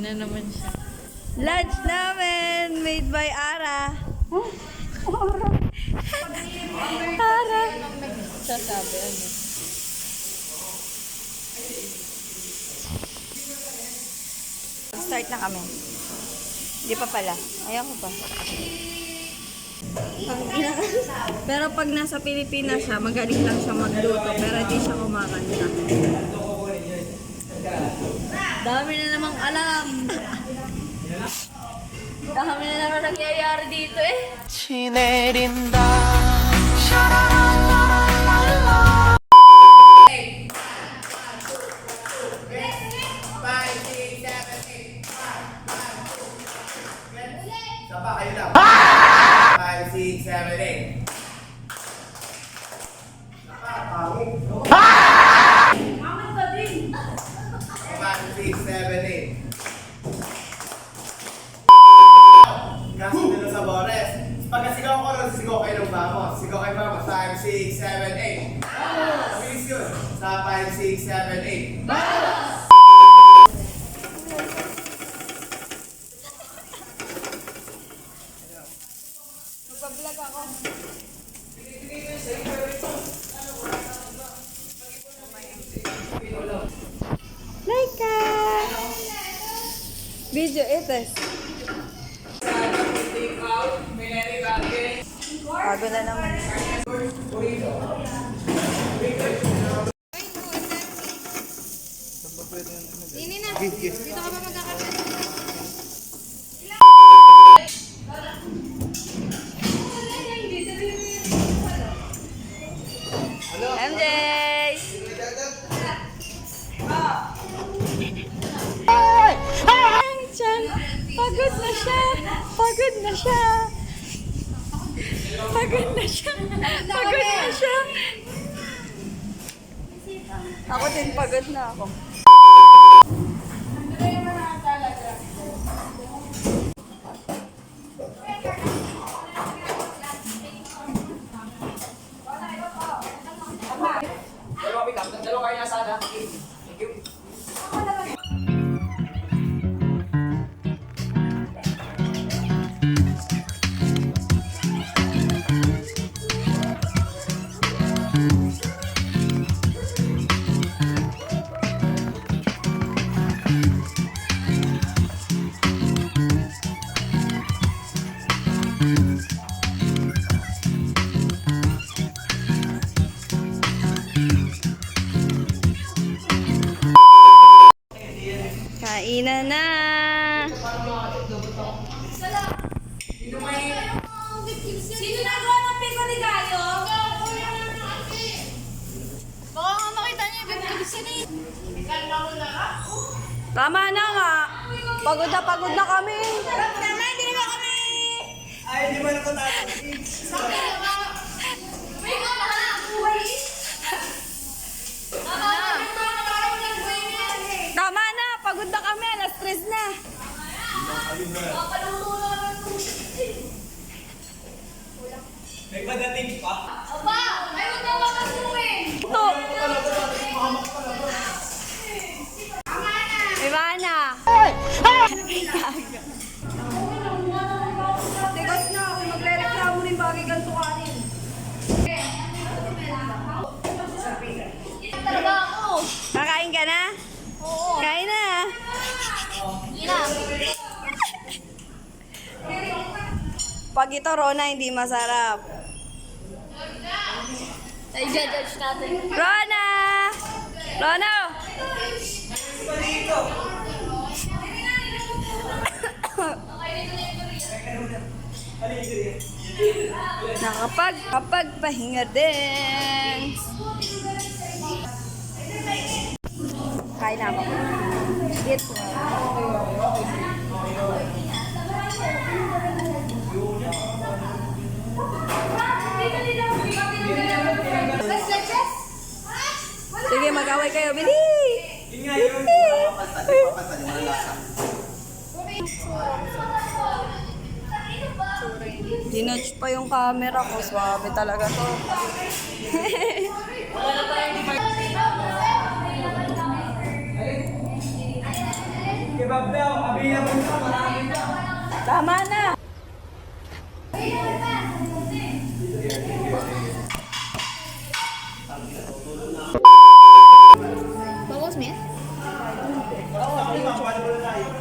Ayan na naman siya. Lunch namin! Made by Ara. Ara. Sasabi, ano? Start na kami. Hindi pa pala. Ayaw ko pa. Pero pag nasa Pilipinas siya, magaling lang siya magluto. Pero di siya kumakanta. Dami na namang alam. Dami na naman nangyayari dito eh. 치내린다. Sapa kayo lang. 5, 6, 7, 8. Sapa, pangit. 5, 6, 7, 8. Kasi dito sa Bores. Pagkasigaw ko rin, sigaw kayo ng vamos. Sigaw kayo vamos. 5, 6, 7, 8. Mabilis yun. Sa 5, 6, 7, 8. Magpa-vlog ako. Laika! Video ites. Bago na naman. Ini na. Dito ka ba magkakaroon? MJ! Ay, Chan! Pagod na siya! Pagod na siya! Pagod na siya! Pagod na siya! Ako din, pagod na ako. Dalawa kayo nasa ada. Thank you. Kainan na! Sino nagawa ng piko ni Gayo? Baka nga makita niyo yung bibigyan eh. Tama na nga! Pagod na kami! Tama, hindi naman kami. Ay, di ba natatapos? Piko na ka. Tama na! Pagod na kami! Alas 3 na! May padating pa. Aba, ayaw na makasuhin. Ito! Ivana! Tigas na ako. Magre-reklamo rin bagay ganito kanin. Talaga ako. Kakain ka na? Oo. Kain na! Ina. Pag ito, Rona, hindi masarap. Ay, judge natin. Rona! Rona! Nakapagpahinga din. Kain na ako. Eat. Sige, mag-away kayo. Bili! Yun nga yun. Papatan yung mga lasa. Dinodge pa yung camera ko. Swabe talaga to. Kebab daw, available na, marami na. Tama na. Bawos mo yan?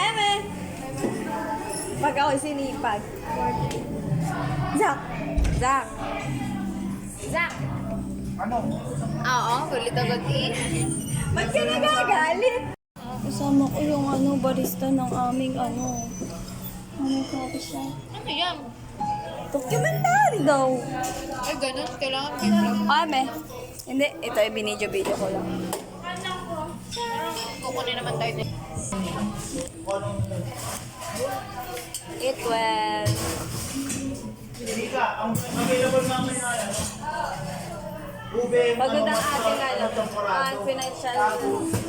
Eme. Pag ako'y sinipag. Zak. Zak. Zach! Ano? Oo, kulit agad eh. Ba't ka nagagalit? Kasama ko yung barista ng aming aming coffee shop. Ano yan? Documentary daw. Ay, ganun. Kailangan pinag. Ame. Hindi, ito ay binidyo-video ko lang. Kukunin naman tayo din. It well. Rika, ang available namin na yan. Ube, Pagod ang ating financial.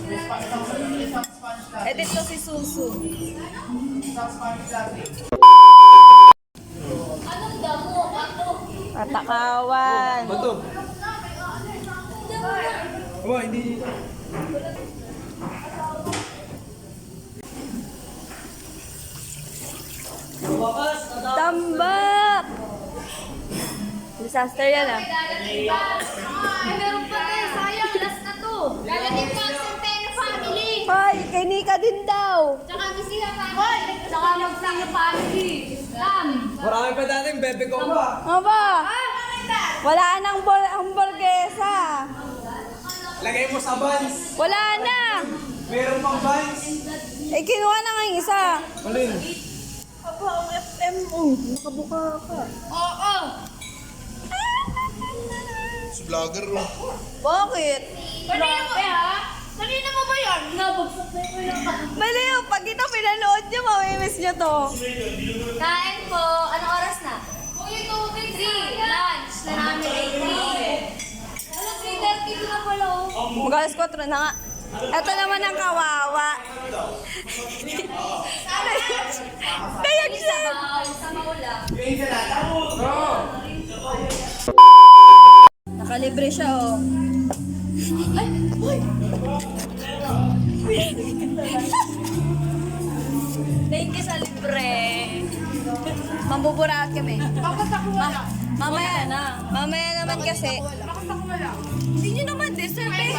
isang Spanish latte. Edit ko si Susu. Isang Spanish latte. Anong damo? Ano? Patakawan. Bato. Aba, hindi dito. Tambak! Disaster yan Ay, meron pa tayo. Sayang, last na to. Darating pa ang Centeno family. Hoy, kay Nika din daw. Tsaka Misiha family. Tsaka Magsino family. Sam. Marami pa dating bebe ko ba? Aba, wala nang hamburguesa. Lagay mo sa buns. Wala na. Meron pang buns. Eh, kinuha na nga yung isa. Alin? Aba, ang FM mo. Nakabuka ka. Oo. Vlogger mo. Bakit? Kanina mo ha? Kanina mo ba yan? Nabagsak na ko yung Baliw, pag ito pinanood nyo, mamimiss nyo to. Kain po. Anong oras na? 3. Lunch na namin ay 3. Ano, 3:30 na pala oh. Mag-alas 4 na nga. Ito naman ang kawawa. Dayag siya. Sa maula. Nakalibre siya, oh. Thank you sa libre. Mambuburaot kami. Mamaya na. Mamaya naman kasi. Hindi nyo naman deserve eh.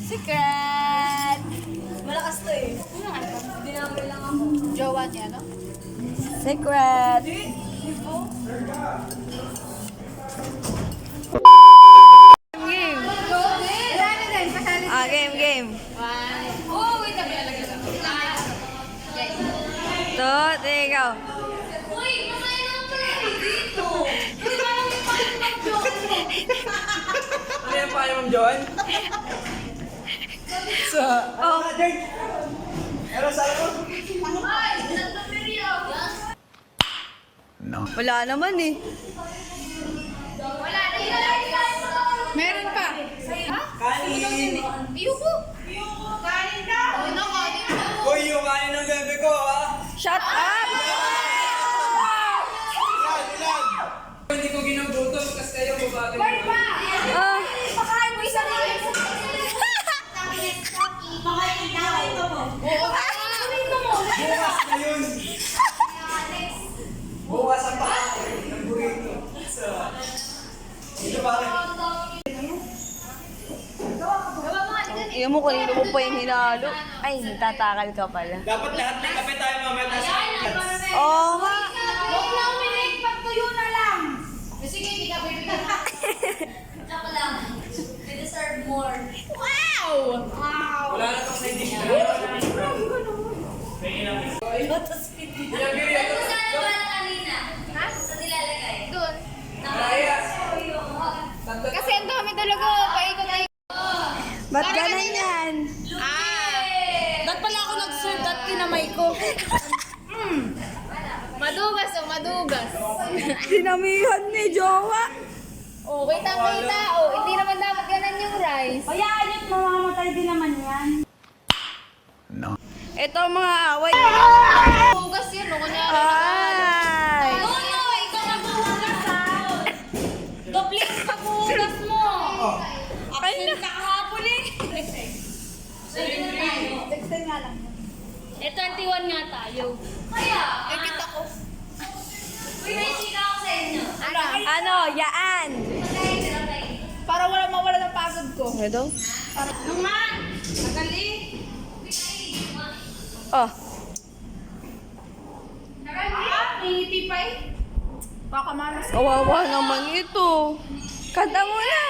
Secret! Malakas to eh. Dinamay lang ako. Jowa niya, no? Secret! Game! Ah, game. Oh, wait a minute. To, ikaw. Uy, masaya naman pala kayo dito. Hindi ba naman yung pag-joke mo? Ano yan pa Ma'am Joan? Sa... Oh, Pero sa ano? Ay, nagpapiryo. wala naman eh. Wala na yun. Meron pa. Kanin! Iyuko. Kanin ka. Ano, kanin ka. Uy, yung kanin ng bebe ko ha! Shut up! Ilan? Hindi ko ginambuto kasi kayo bubagay. Ah, Pakain mo isang mga Bukas na yun! Bukas ang pakain ng burrito. Ito bakit? iyo mo kanino mo pa yung hinalo. Ay, nagtatakal ka pala. Dapat lahat may kape tayo mamaya. Oo nga. Huwag na umilig, pagtuyo na lang. Sige, hindi ka bibigyan. Tsaka lang. We deserve more. Wow! Wala na itong side dish. Ano saan na ba na kanina? Ha? Sa nilalagay? Doon. Ayas! Kasi ang dami talaga. Paikot tayo. Ba't ganun yan? Ba't pala ako nag-serve that kinamay ko? Madugas oh, madugas. Dinamihan ni Jowa. Oh, kita. Oh, hindi naman dapat ganun yung rice. Hayaan niyo't mamamatay din naman yan. Ito ang mga away. Madugas yun, no? Kunyari. Ay! Lolo, ikaw maghuhugas ha. Duplex paghuhugas mo. Akin na. Kahapon eh. Sige na tayo. Eh, 21 nga tayo. Kaya? Eh, kita ko. Uy, may chika ako sa inyo. Ano? Yaan! Okay. Para wala mawala ng pagod ko. Ano daw? Naman! Nagali! Oh. Nagali! Titipay? Baka malas. Kawawa naman ito. Kanta mo na.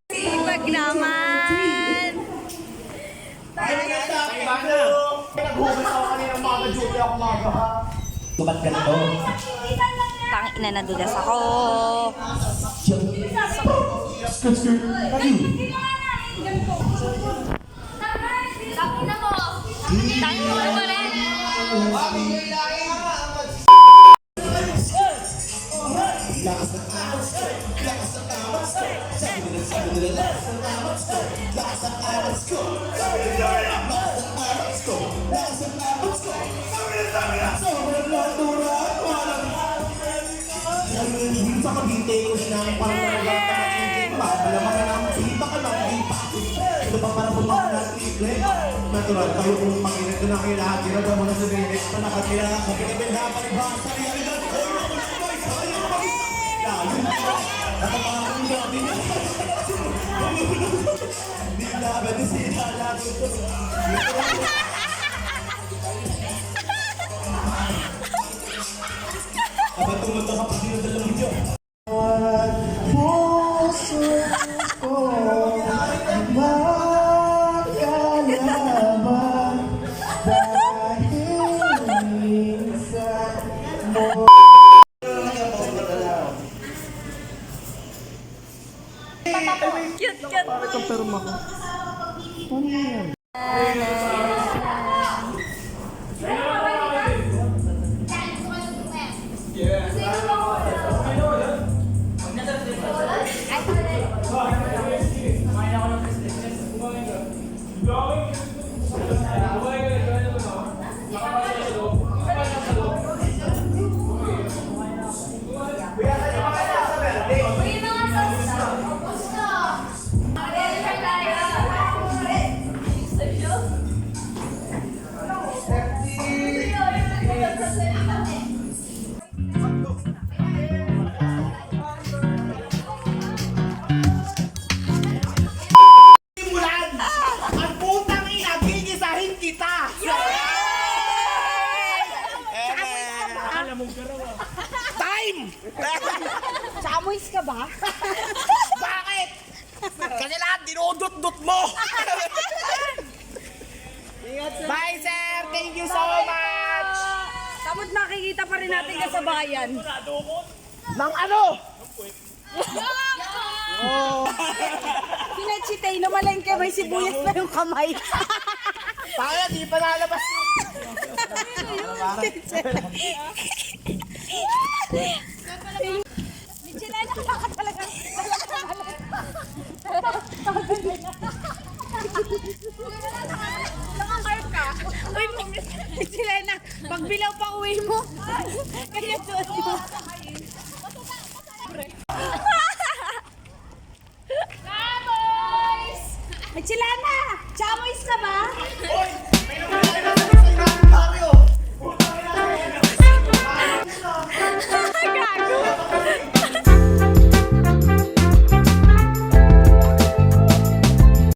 Sipag naman. Naghugas ako kanina mga duty ako mga ha. Ba't ganito? Tangina, nadulas ako. Takina mo! Takina mo ba rin? Sa Cavite ko siya parang nagkakaroon pa. Alam ka lang, kita ka lang, di pa. Ito pa para bumang na triple. Natural tayo kung makinig na lahat. Ginagawa mo na sa bilis. Panakatira ka, pinabenda pa rin ba? Sa realidad, ay, ako na ba? Ayaw mo mag-isa. Layo na. Nakapangang gabi niya. Di laban na sila lago ko. Kapag tumunta ka pa sinadala mo niyo. Puso ko magkalaman dahil minsan mo. Cute, cute. Ito perma ko. Ano yan? Ang putang ina, gigisahin kita! Time! Chamoys ka ba? Bakit? Kasi lahat dinudot-dot mo! Bye, sir! Thank you so much! Tapos nakikita pa rin natin kasabayan. Nang ano? Pinachitay na malengke, may sibuyas na yung kamay. Kaya, di pa nalabas yung... Michelena ka talaga. Nakakarp ka. Uy, Michelena, pag bilaw pa uwi mo. Kaya suot mo.